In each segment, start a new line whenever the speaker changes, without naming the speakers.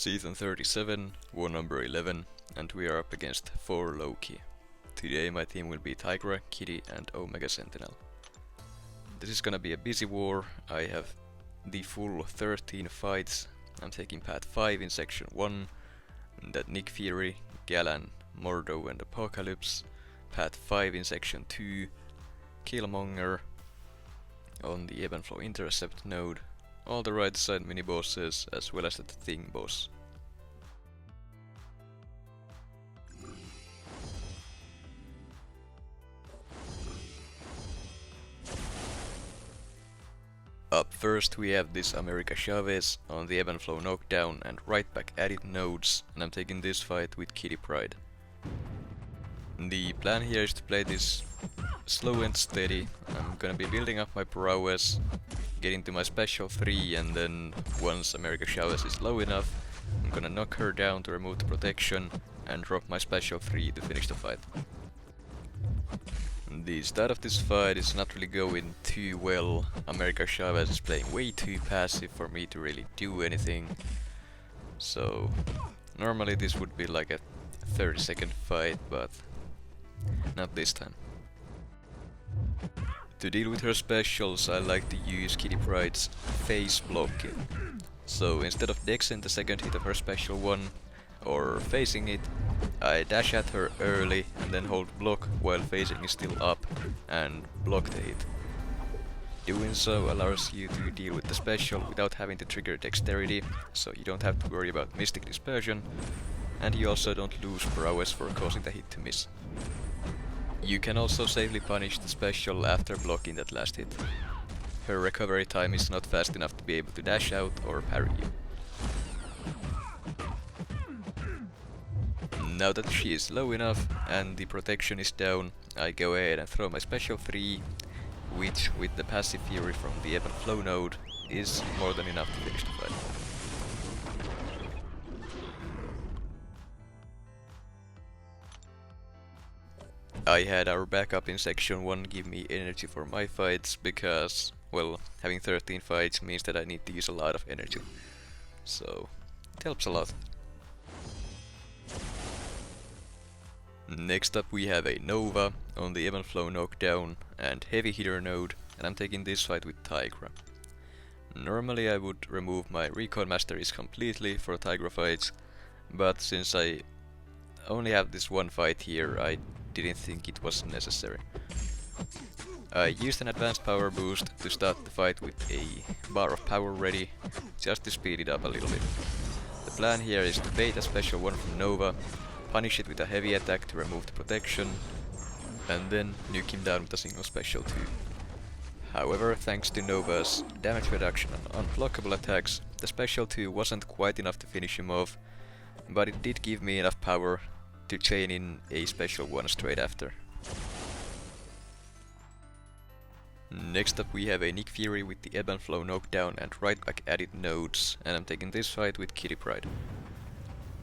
Season 37, war number 11, and we are up against 4 Loki. Today my team will be Tigra, Kitty and Omega Sentinel. This is gonna be a busy war. I have the full 13 fights. I'm taking Path 5 in Section 1, that Nick Fury, Galan, Mordo and Apocalypse. Path 5 in Section 2, Killmonger on the Ebb and Flow Intercept node. All the right side mini bosses as well as the Thing boss. Up first we have this Chavez on the Ebb and Flow knockdown and right back at it nodes, and I'm taking this fight with Kitty Pryde. The plan here is to play this slow and steady. I'm gonna be building up my prowess, getting to my special 3, and then once Chavez is low enough, I'm gonna knock her down to remove the protection and drop my special 3 to finish the fight. The start of this fight is not really going too well. Chavez is playing way too passive for me to really do anything. So normally this would be like a 30-second fight, but not this time. To deal with her specials, I like to use Kitty Pryde's face blocking. So instead of dexing the second hit of her special 1 or facing it, I dash at her early and then hold block while facing is still up and block the hit. Doing so allows you to deal with the special without having to trigger dexterity, so you don't have to worry about mystic dispersion, and you also don't lose prowess for causing the hit to miss. You can also safely punish the special after blocking that last hit. Her recovery time is not fast enough to be able to dash out or parry you. Now that she is low enough and the protection is down, I go ahead and throw my special 3, which with the passive fury from the Ebb and Flow node is more than enough to finish the fight. I had our backup in Section 1 give me energy for my fights because, well, having 13 fights means that I need to use a lot of energy. So, it helps a lot. Next up we have a Nova on the Ebb and Flow knockdown and heavy hitter node, and I'm taking this fight with Tigra. Normally I would remove my recon masteries completely for Tigra fights, but since I only have this one fight here, I didn't think it was necessary. I used an advanced power boost to start the fight with a bar of power ready, just to speed it up a little bit. The plan here is to bait a special 1 from Nova, punish it with a heavy attack to remove the protection, and then nuke him down with a single special 2. However, thanks to Nova's damage reduction on unblockable attacks, the special 2 wasn't quite enough to finish him off, but it did give me enough power to chain in a special 1 straight after. Next up we have a Nick Fury with the Ebb and Flow knockdown and right back at it nodes, and I'm taking this fight with Kitty Pryde.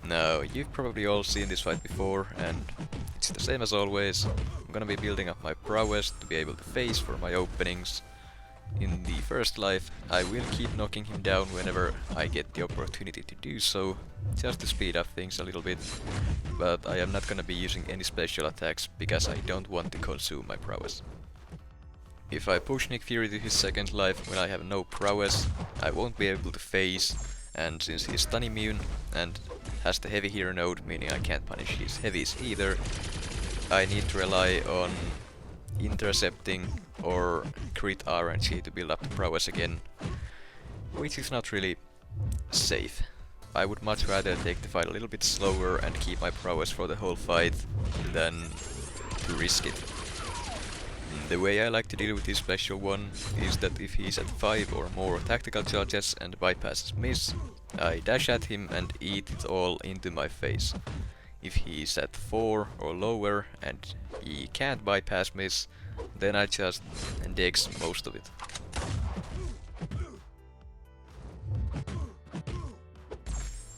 Now, you've probably all seen this fight before, and it's the same as always. I'm gonna be building up my prowess to be able to face for my openings. In the first life, I will keep knocking him down whenever I get the opportunity to do so, just to speed up things a little bit, but I am not gonna be using any special attacks because I don't want to consume my prowess. If I push Nick Fury to his second life when I have no prowess, I won't be able to face, and since he's stun immune and has the heavy hero node, meaning I can't punish his heavies either, I need to rely on intercepting or crit RNG to build up the prowess again, which is not really safe. I would much rather take the fight a little bit slower and keep my prowess for the whole fight than to risk it. The way I like to deal with his special 1 is that if he's at 5 or more tactical charges and bypasses miss, I dash at him and eat it all into my face. If he's at 4 or lower and he can't bypass miss, then I just dex most of it.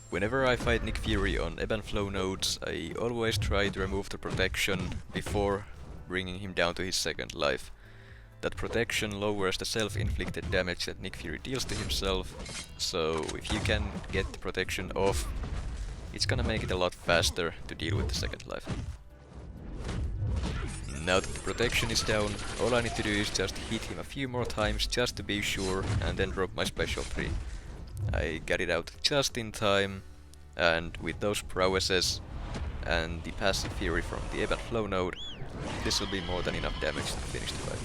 Whenever I fight Nick Fury on Ebb and Flow nodes, I always try to remove the protection before bringing him down to his second life. that protection lowers the self-inflicted damage that Nick Fury deals to himself, so if you can get the protection off, it's gonna make it a lot faster to deal with the second life. Now that the protection is down, all I need to do is just hit him a few more times just to be sure, and then drop my special 3. I got it out just in time, and with those prowesses and the passive fury from the ebb and flow node, this will be more than enough damage to finish the fight.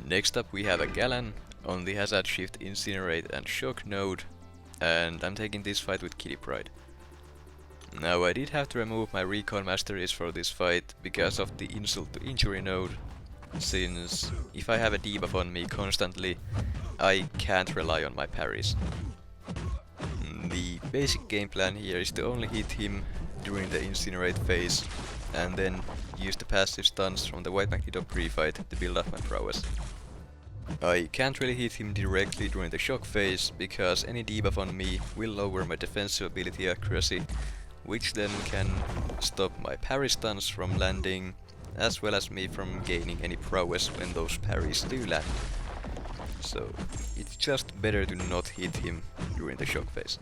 Next up we have a Galan on the Hazard Shift, Incinerate and Shock node, and I'm taking this fight with Pryde. Now I did have to remove my Recon Masteries for this fight because of the Insult to Injury node, since if I have a debuff on me constantly, I can't rely on my parries. The basic game plan here is to only hit him during the Incinerate phase, and then use the passive stuns from the White Magneto pre-fight to build up my prowess. I can't really hit him directly during the shock phase, because any debuff on me will lower my defensive ability accuracy, which then can stop my parry stuns from landing, as well as me from gaining any prowess when those parries do land. So it's just better to not hit him during the shock phase.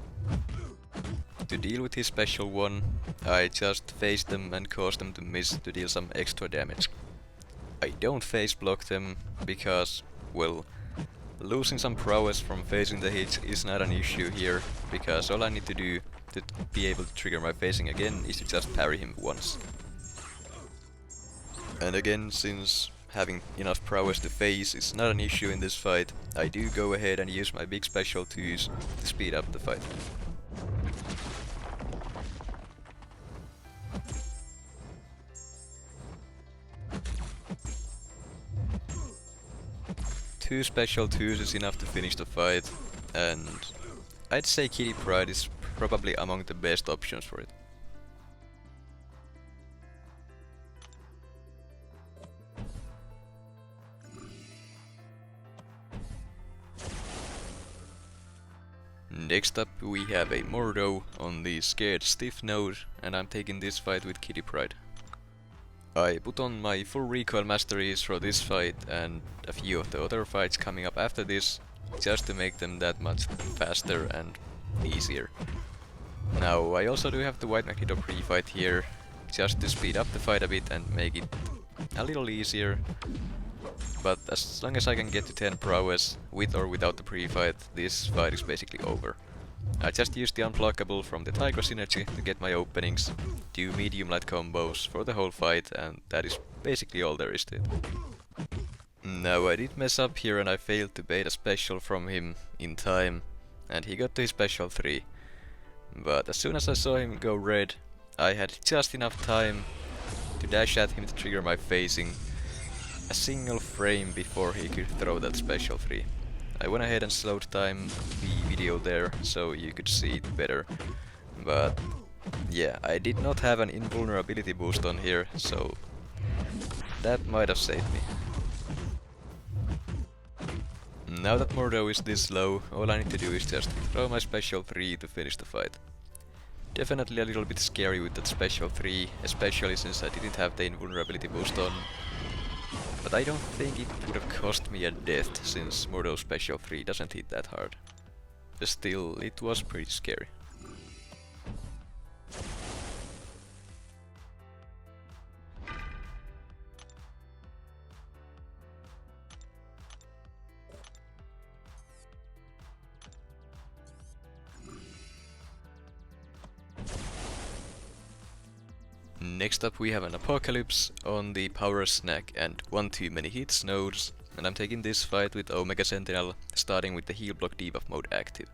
To deal with his special 1, I just phase them and cause them to miss to deal some extra damage. I don't phase block them because, well, losing some prowess from phasing the hits is not an issue here, because all I need to do to be able to trigger my phasing again is to just parry him once. And again, since having enough prowess to phase is not an issue in this fight, I do go ahead and use my big special 2s to speed up the fight. Two special 2s is enough to finish the fight, and I'd say Pryde is probably among the best options for it. Next up we have a Mordo on the Scared Stiff node, and I'm taking this fight with Pryde. I put on my full recoil masteries for this fight and a few of the other fights coming up after this, just to make them that much faster and easier. Now I also do have the White Magneto pre-fight here, just to speed up the fight a bit and make it a little easier. But as long as I can get to 10 prowess, with or without the pre-fight, this fight is basically over. I just used the unblockable from the Tigra synergy to get my openings, 2 medium light combos for the whole fight, and that is basically all there is to it. Now I did mess up here and I failed to bait a special from him in time, and he got to his special 3. But as soon as I saw him go red, I had just enough time to dash at him to trigger my phasing a single frame before he could throw that special 3. I went ahead and slowed time the video there so you could see it better, but yeah, I did not have an invulnerability boost on here, so that might have saved me. Now that Mordo is this low, all I need to do is just throw my special 3 to finish the fight. Definitely a little bit scary with that special 3, especially since I didn't have the invulnerability boost on. But I don't think it would have cost me a death, since Mordo's special 3 doesn't hit that hard. Still, it was pretty scary. Next up we have an Apocalypse on the Power Snack and 1 too many hits nodes, and I'm taking this fight with Omega Sentinel, starting with the heal block debuff mode active.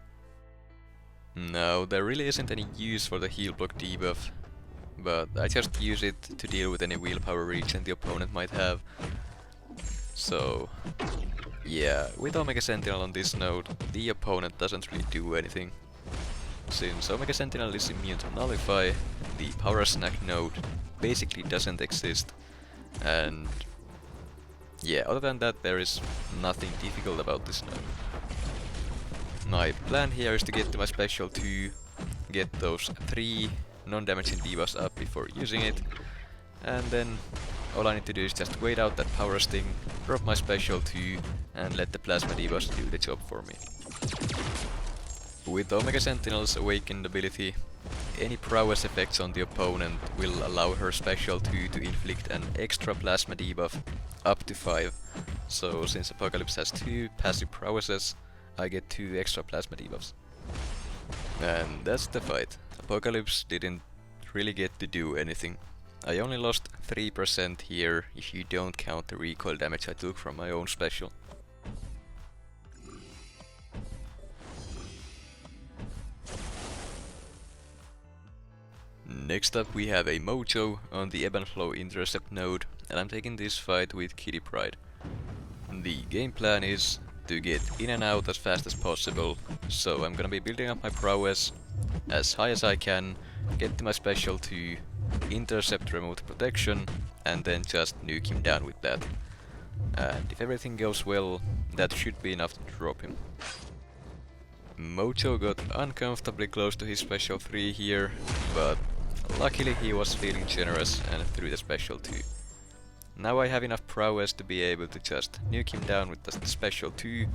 Now there really isn't any use for the heal block debuff, but I just use it to deal with any willpower regen the opponent might have. So yeah, with Omega Sentinel on this node, the opponent doesn't really do anything. Since Omega Sentinel is immune to Nullify, the Power Snack node basically doesn't exist, and yeah, other than that there is nothing difficult about this node. My plan here is to get to my special 2, get those 3 non-damaging debuffs up before using it, and then all I need to do is just wait out that power sting, drop my special 2, and let the plasma debuffs do the job for me. With Omega Sentinel's awakened ability, any prowess effects on the opponent will allow her special 2 to inflict an extra plasma debuff up to 5. So since Apocalypse has 2 passive prowesses, I get 2 extra plasma debuffs. And that's the fight. Apocalypse didn't really get to do anything. I only lost 3% here if you don't count the recoil damage I took from my own special. Next up we have a Mojo on the Ebb and Flow intercept node, and I'm taking this fight with Pryde. The game plan is to get in and out as fast as possible, so I'm gonna be building up my prowess as high as I can, get to my special 2, intercept remote protection, and then just nuke him down with that. And if everything goes well, that should be enough to drop him. Mojo got uncomfortably close to his special 3 here, but luckily he was feeling generous and threw the special 2. Now I have enough prowess to be able to just nuke him down with the special 2,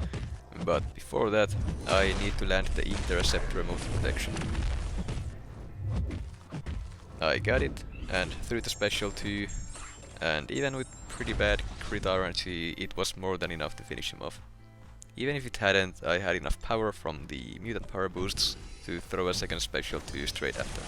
but before that I need to land the intercept remote protection. I got it, and threw the special 2, and even with pretty bad crit RNG it was more than enough to finish him off. Even if it hadn't, I had enough power from the mutant power boosts to throw a second special 2 straight after.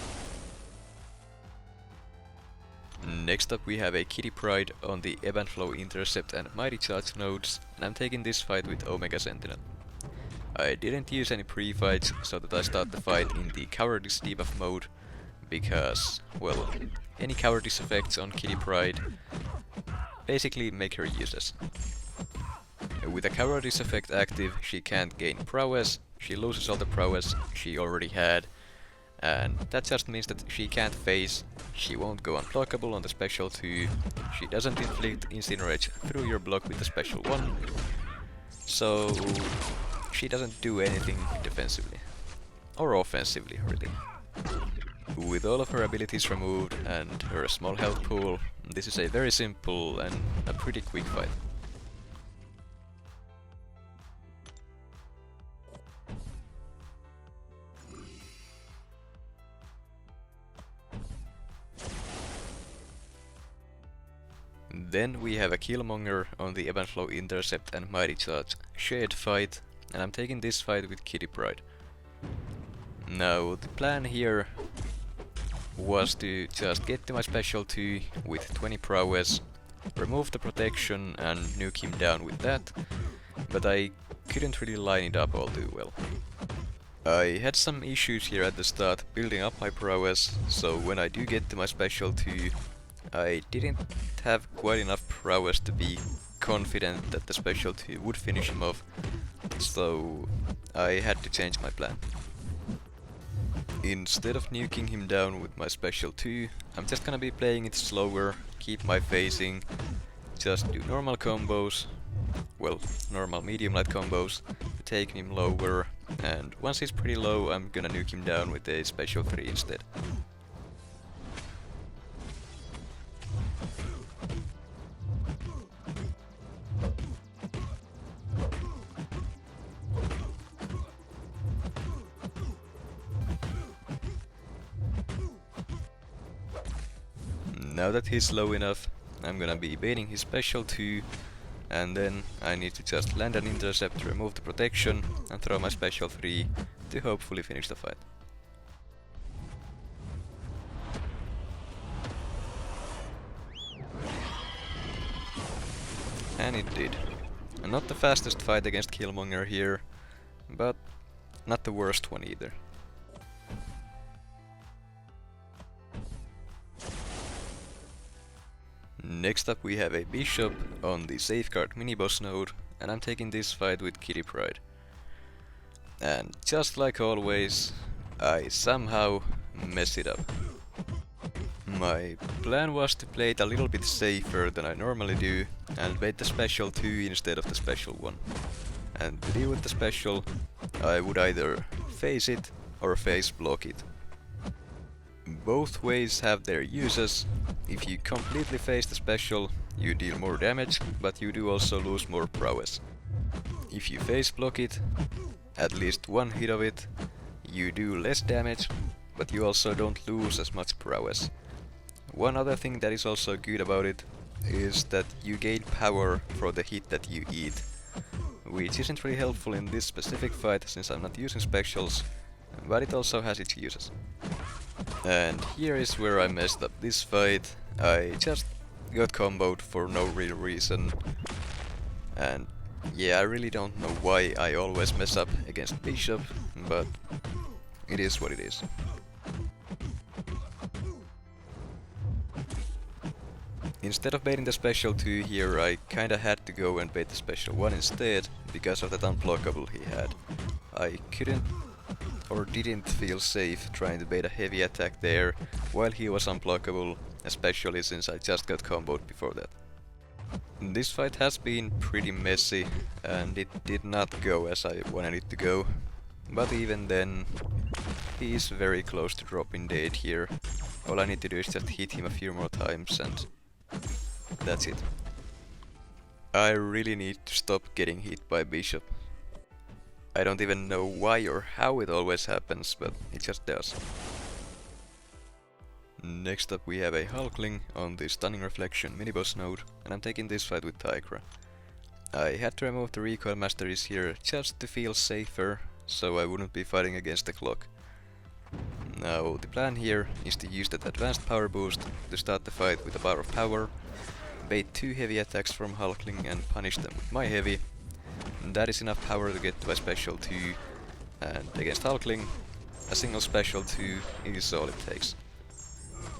Next up we have a Pryde on the Ebb and Flow intercept and Mighty Charge nodes, and I'm taking this fight with Omega Sentinel. I didn't use any pre-fights so that I start the fight in the Cowardice debuff mode, because, well, any Cowardice effects on Pryde basically make her useless. With a Cowardice effect active, she can't gain prowess, she loses all the prowess she already had, and that just means that she can't phase, she won't go unblockable on the special 2, she doesn't inflict Incinerate through your block with the special 1, so she doesn't do anything defensively. Or offensively, really. With all of her abilities removed and her small health pool, this is a very simple and a pretty quick fight. Then we have a Killmonger on the Ebb and Flow intercept and Mighty Charge shared fight, and I'm taking this fight with Pryde. Now the plan here was to just get to my special 2 with 20 prowess, remove the protection and nuke him down with that, but I couldn't really line it up all too well. I had some issues here at the start building up my prowess, so when I do get to my special 2, I didn't have quite enough prowess to be confident that the special 2 would finish him off, so I had to change my plan. Instead of nuking him down with my special 2, I'm just gonna be playing it slower, keep my phasing, just do normal combos, well, normal medium light combos, to take him lower, and once he's pretty low I'm gonna nuke him down with a special 3 instead. Now that he's low enough, I'm gonna be baiting his special 2, and then I need to just land an intercept, remove the protection, and throw my special 3 to hopefully finish the fight. And it did. And not the fastest fight against Killmonger here, but not the worst one either. Next up we have a Bishop on the Safeguard mini-boss node, and I'm taking this fight with Pryde. And just like always, I somehow mess it up. My plan was to play it a little bit safer than I normally do, and bait the special 2 instead of the special 1. And to deal with the special, I would either face it or face block it. Both ways have their uses. If you completely face the special, you deal more damage, but you do also lose more prowess. If you face block it, at least one hit of it, you do less damage, but you also don't lose as much prowess. One other thing that is also good about it is that you gain power for the hit that you eat, which isn't really helpful in this specific fight since I'm not using specials, but it also has its uses. And here is where I messed up this fight. I just got comboed for no real reason, and yeah, I really don't know why I always mess up against Bishop, but it is what it is. Instead of baiting the special 2 here, I kinda had to go and bait the special 1 instead, because of that unblockable he had. I couldn't or didn't feel safe trying to bait a heavy attack there while he was unblockable, especially since I just got comboed before that. This fight has been pretty messy and it did not go as I wanted it to go, but even then he is very close to dropping dead here. All I need to do is just hit him a few more times and that's it. I really need to stop getting hit by Bishop. I don't even know why or how it always happens, but it just does. Next up we have a Hulkling on the Stunning Reflection mini-boss node, and I'm taking this fight with Tigra. I had to remove the recoil masteries here just to feel safer, so I wouldn't be fighting against the clock. Now the plan here is to use that advanced power boost to start the fight with a bar of power, bait 2 heavy attacks from Hulkling and punish them with my heavy. That is enough power to get to a special 2, and against Hulkling, a single special 2 is all it takes.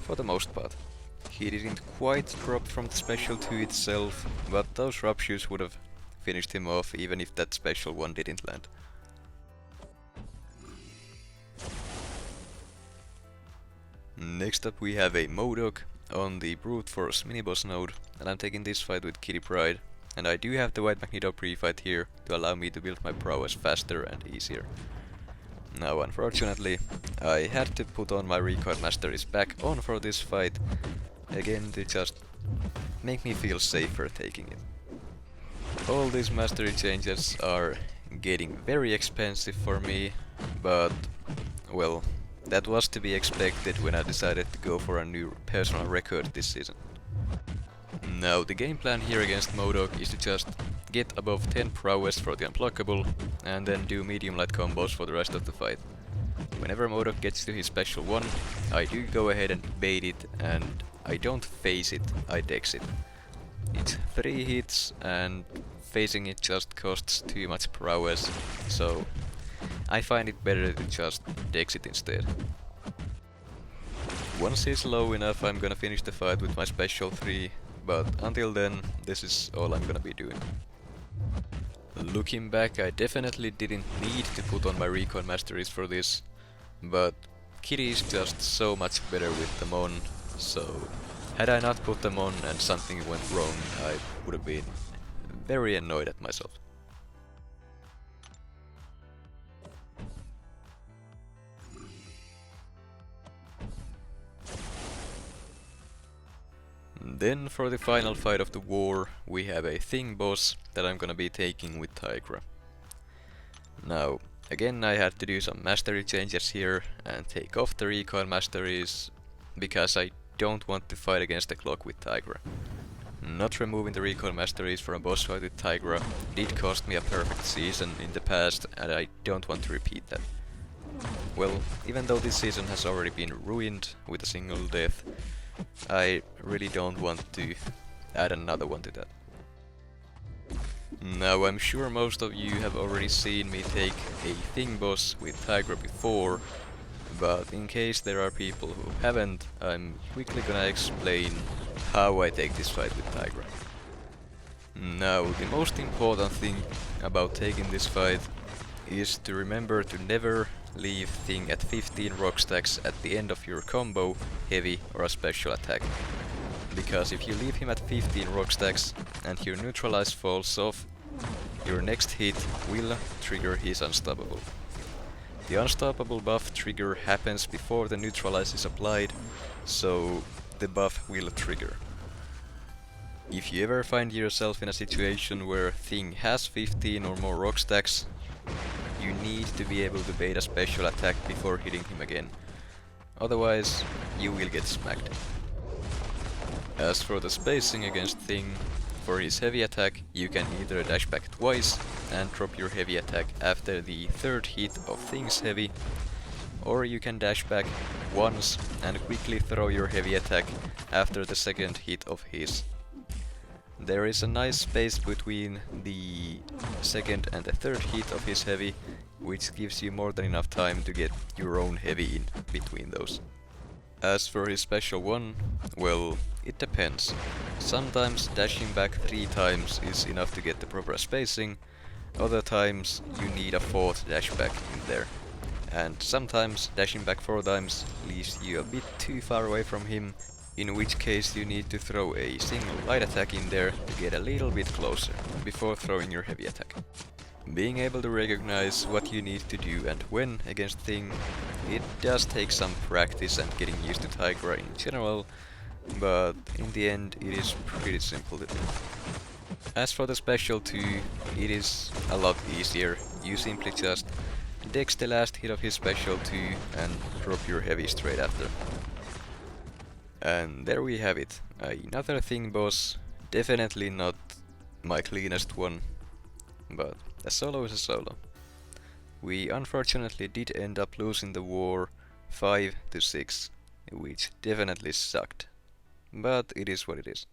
For the most part. He didn't quite drop from the special 2 itself, but those ruptures would have finished him off even if that special 1 didn't land. Next up we have a Modok on the Brute Force mini-boss node, and I'm taking this fight with Pryde. And I do have the White Magneto pre-fight here to allow me to build my prowess faster and easier. Now unfortunately, I had to put on my recoil masteries back on for this fight, again to just make me feel safer taking it. All these mastery changes are getting very expensive for me, but well, that was to be expected when I decided to go for a new personal record this season. Now the game plan here against Modok is to just get above 10 prowess for the unblockable and then do medium light combos for the rest of the fight. Whenever Modok gets to his special 1, I do go ahead and bait it, and I don't face it, I dex it. It's 3 hits and facing it just costs too much prowess, so I find it better to just dex it instead. Once he's low enough, I'm gonna finish the fight with my special 3, but until then, this is all I'm gonna be doing. Looking back, I definitely didn't need to put on my recoil masteries for this, but Kitty is just so much better with them on, so had I not put them on and something went wrong, I would have been very annoyed at myself. Then for the final fight of the war, we have a Thing boss that I'm gonna be taking with Tigra. Now, again I had to do some mastery changes here and take off the recoil masteries, because I don't want to fight against the clock with Tigra. Not removing the recoil masteries for a boss fight with Tigra did cost me a perfect season in the past, and I don't want to repeat that. Well, even though this season has already been ruined with a single death, I really don't want to add another one to that. Now I'm sure most of you have already seen me take a Thing boss with Tigra before, but in case there are people who haven't, I'm quickly gonna explain how I take this fight with Tigra. Now the most important thing about taking this fight is to remember to never leave Thing at 15 rock stacks at the end of your combo, heavy or a special attack. Because if you leave him at 15 rock stacks and your neutralize falls off, your next hit will trigger his unstoppable. The unstoppable buff trigger happens before the neutralize is applied, so the buff will trigger. If you ever find yourself in a situation where Thing has 15 or more rock stacks, you need to be able to bait a special attack before hitting him again. Otherwise, you will get smacked. As for the spacing against Thing, for his heavy attack you can either dash back twice and drop your heavy attack after the third hit of Thing's heavy, or you can dash back once and quickly throw your heavy attack after the second hit of his. There is a nice space between the second and the third hit of his heavy, which gives you more than enough time to get your own heavy in between those. As for his special one, well, it depends. Sometimes dashing back 3 times is enough to get the proper spacing, other times you need a 4th dash back in there. And sometimes dashing back 4 times leaves you a bit too far away from him, in which case you need to throw a single light attack in there to get a little bit closer before throwing your heavy attack. Being able to recognize what you need to do and when against Thing, it does take some practice and getting used to Tigra in general, but in the end it is pretty simple to do. As for the special 2, it is a lot easier. You simply just dex the last hit of his special 2 and drop your heavy straight after. And there we have it. Another Thing boss, definitely not my cleanest one, but a solo is a solo. We unfortunately did end up losing the war 5-6, which definitely sucked. But it is what it is.